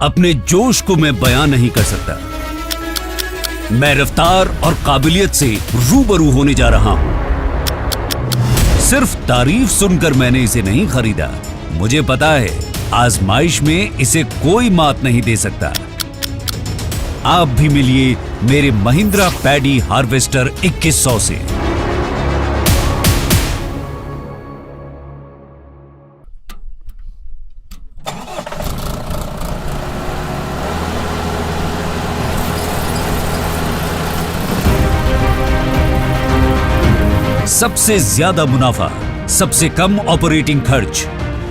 अपने जोश को मैं बयां नहीं कर सकता। मैं रफ्तार और काबिलियत से रूबरू होने जा रहा हूं। सिर्फ तारीफ सुनकर मैंने इसे नहीं खरीदा। मुझे पता है आजमाइश में इसे कोई मात नहीं दे सकता। आप भी मिलिए मेरे महिंद्रा पैडी हार्वेस्टर 2100 से। सबसे ज्यादा मुनाफा, सबसे कम ऑपरेटिंग खर्च,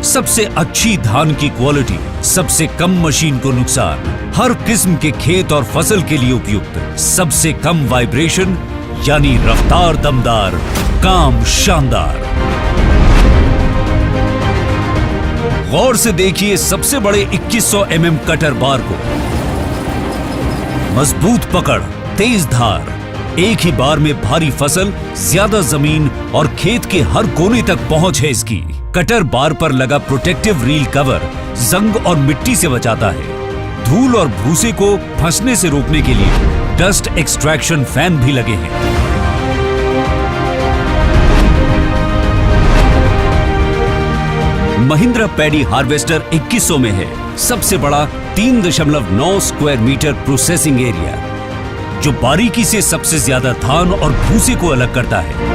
सबसे अच्छी धान की क्वालिटी, सबसे कम मशीन को नुकसान, हर किस्म के खेत और फसल के लिए उपयुक्त, सबसे कम वाइब्रेशन यानी रफ्तार दमदार, काम शानदार। गौर से देखिए सबसे बड़े 2100 mm कटर बार को। मजबूत पकड़, तेज धार, एक ही बार में भारी फसल, ज्यादा जमीन और खेत के हर कोने तक पहुंच है इसकी। कटर बार पर लगा प्रोटेक्टिव रील कवर जंग और मिट्टी से बचाता है। धूल और भूसे को फंसने से रोकने के लिए डस्ट एक्सट्रैक्शन फैन भी लगे हैं। महिंद्रा पैडी हार्वेस्टर 2100 में है सबसे बड़ा 3.9 स्क्वायर मीटर प्रोसेसिंग एरिया, जो बारीकी से सबसे ज्यादा धान और भूसे को अलग करता है।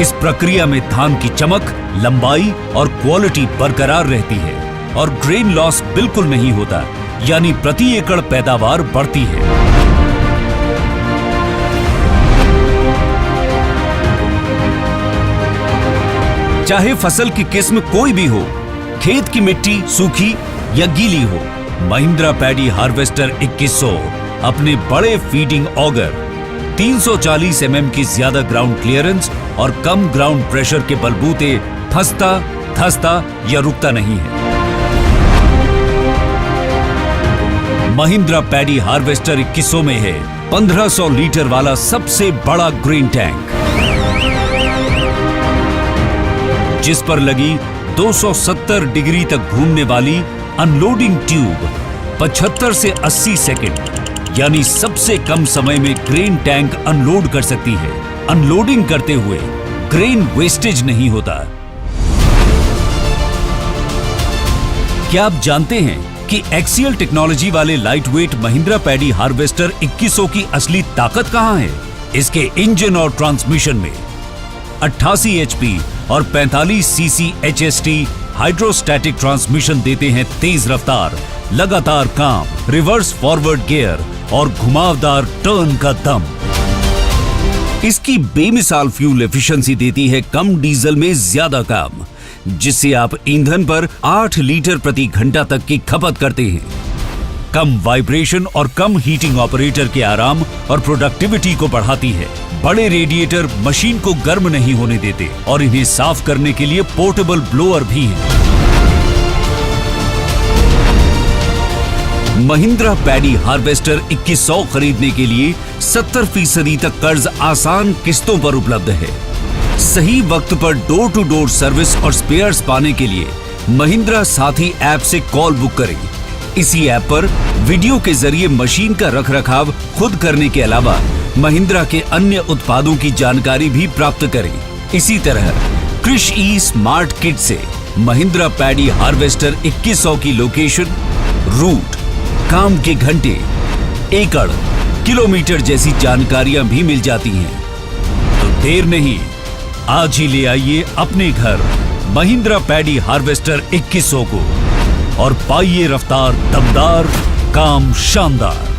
इस प्रक्रिया में धान की चमक, लंबाई और क्वालिटी बरकरार रहती है और ग्रेन लॉस बिल्कुल नहीं होता, यानी प्रति एकड़ पैदावार बढ़ती है। चाहे फसल की किस्म कोई भी हो, खेत की मिट्टी सूखी या गीली हो, महिंद्रा पैडी हार्वेस्टर 2100 अपने बड़े फीडिंग ऑगर, 340 mm की ज्यादा ग्राउंड क्लियरेंस और कम ग्राउंड प्रेशर के बलबूते फंसता, धंसता या रुकता नहीं है। महिंद्रा पैडी हार्वेस्टर 2100 में है 1500 लीटर वाला सबसे बड़ा ग्रेन टैंक, जिस पर लगी 270 डिग्री तक घूमने वाली अनलोडिंग ट्यूब 75 से 80 सेकंड यानी सबसे कम समय में ग्रेन टैंक अनलोड कर सकती है। अनलोडिंग करते हुए ग्रेन वेस्टेज नहीं होता। क्या आप जानते हैं कि एक्सियल टेक्नोलॉजी वाले light weight Mahindra paddy harvester 2100 की असली ताकत कहां है? इसके इंजन और ट्रांसमिशन में 88 HP और 45 cc HST हाइड्रोस्टैटिक ट्रांसमिशन देते हैं तेज रफ्तार, लगातार काम, रिवर्स फॉरवर्ड गियर और घुमावदार टर्न का दम। इसकी बेमिसाल फ्यूल एफिशिएंसी देती है कम डीजल में ज्यादा काम, जिससे आप ईंधन पर 8 लीटर प्रति घंटा तक की खपत करते हैं। कम वाइब्रेशन और कम हीटिंग ऑपरेटर के आराम और प्रोडक्टिविटी को बढ़ाती है। बड़े रेडिएटर मशीन को गर्म नहीं होने देते और इन्हें साफ करने के लिए पोर्टेबल ब्लोअर भी है। महिंद्रा पैडी हार्वेस्टर 2100 खरीदने के लिए 70% तक कर्ज आसान किस्तों पर उपलब्ध है। सही वक्त पर डोर टू डोर सर्विस और स्पेयर्स पाने के लिए महिंद्रा साथी ऐप से कॉल बुक करें। इसी ऐप पर वीडियो के जरिए मशीन का रखरखाव खुद करने के अलावा महिंद्रा के अन्य उत्पादों की जानकारी भी प्राप्त करें। इसी तरह कृषि स्मार्ट किट से महिंद्रा पैडी हार्वेस्टर 2100 की लोकेशन, रूट, काम के घंटे, एकड़, किलोमीटर जैसी जानकारियां भी मिल जाती हैं। तो देर नहीं, आज ही ले आइए अपने घर महिंद्रा पैडी हार्वेस्टर 2100 को और पाइए रफ्तार दमदार, काम शानदार।